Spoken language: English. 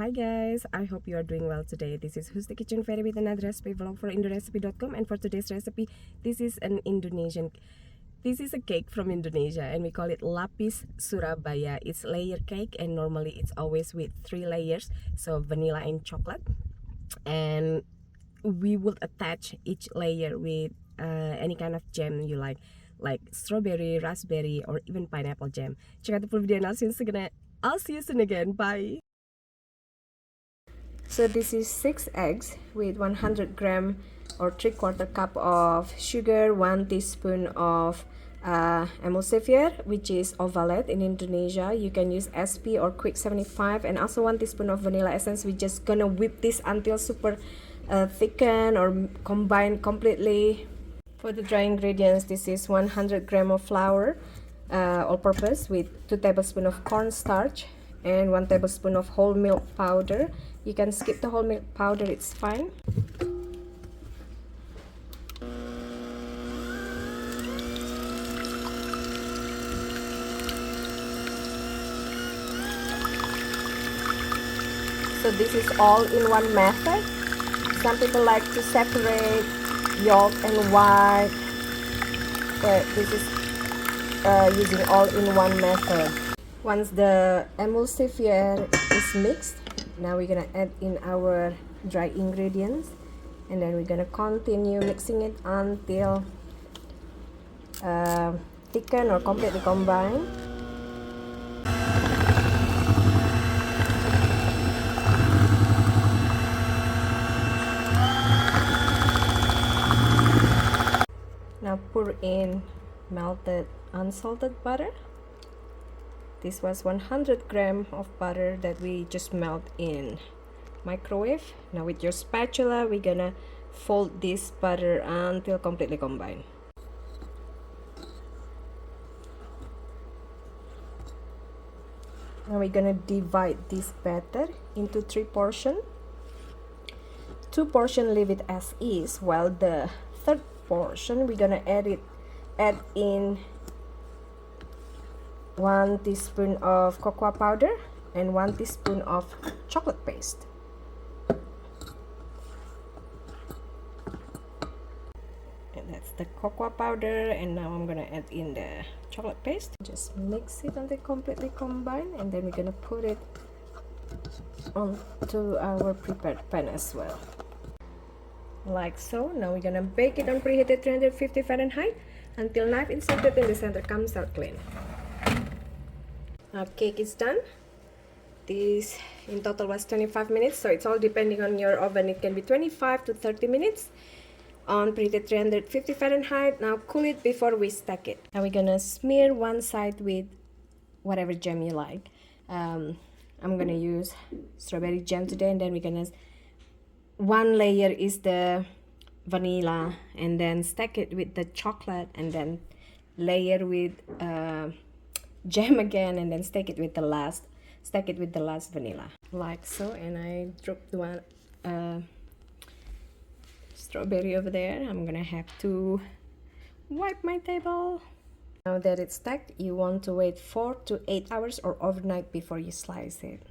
Hi guys, I hope you are doing well today. This is Who's the Kitchen Fairy with another recipe vlog for indorecipe.com, and for today's recipe, this is a cake from Indonesia, and we call it Lapis Surabaya. It's layer cake, and normally it's always with 3 layers, so vanilla and chocolate, and we would attach each layer with any kind of jam you like strawberry, raspberry, or even pineapple jam. Check out the full video and I'll see you soon again. Bye. So this is 6 eggs with 100 gram or 3/4 cup of sugar, 1 teaspoon of emulsifier, which is ovalet in Indonesia. You can use SP or Quick 75, and also 1 teaspoon of vanilla essence. We're just gonna whip this until super thicken or combine completely. For the dry ingredients, this is 100 gram of flour, all-purpose, with 2 tablespoons of cornstarch and 1 tablespoon of whole milk powder. You can skip the whole milk powder, it's fine. So this is all in one method. Some people like to separate yolk and white, but this is using all in one method. Once the emulsifier is mixed, now we're gonna add in our dry ingredients, and then we're gonna continue mixing it until thicken or completely combine. Now pour in melted unsalted butter. This was 100 gram of butter that we just melt in microwave. Now with your spatula, we're gonna fold this butter until completely combined. Now we're gonna divide this batter into 3 portions. 2 portions leave it as is, while the third portion we're gonna add in 1 teaspoon of cocoa powder and 1 teaspoon of chocolate paste. And that's the cocoa powder, and now I'm gonna add in the chocolate paste. Just mix it until completely combined, and then we're gonna put it onto our prepared pan as well, like so. Now we're gonna bake it on preheated 350 Fahrenheit until knife inserted in the center comes out clean. Our cake is done. This in total was 25 minutes, so it's all depending on your oven. It can be 25 to 30 minutes on preheated 350 Fahrenheit. Now cool it before we stack it. Now we're gonna smear one side with whatever jam you like. I'm gonna use strawberry jam today, and then we're gonna, one layer is the vanilla, and then stack it with the chocolate, and then layer with jam again, and then stack it with the last vanilla, like so. And I dropped one strawberry over there. I'm gonna have to wipe my table. Now that it's stacked, you want to wait 4 to 8 hours or overnight before you slice it.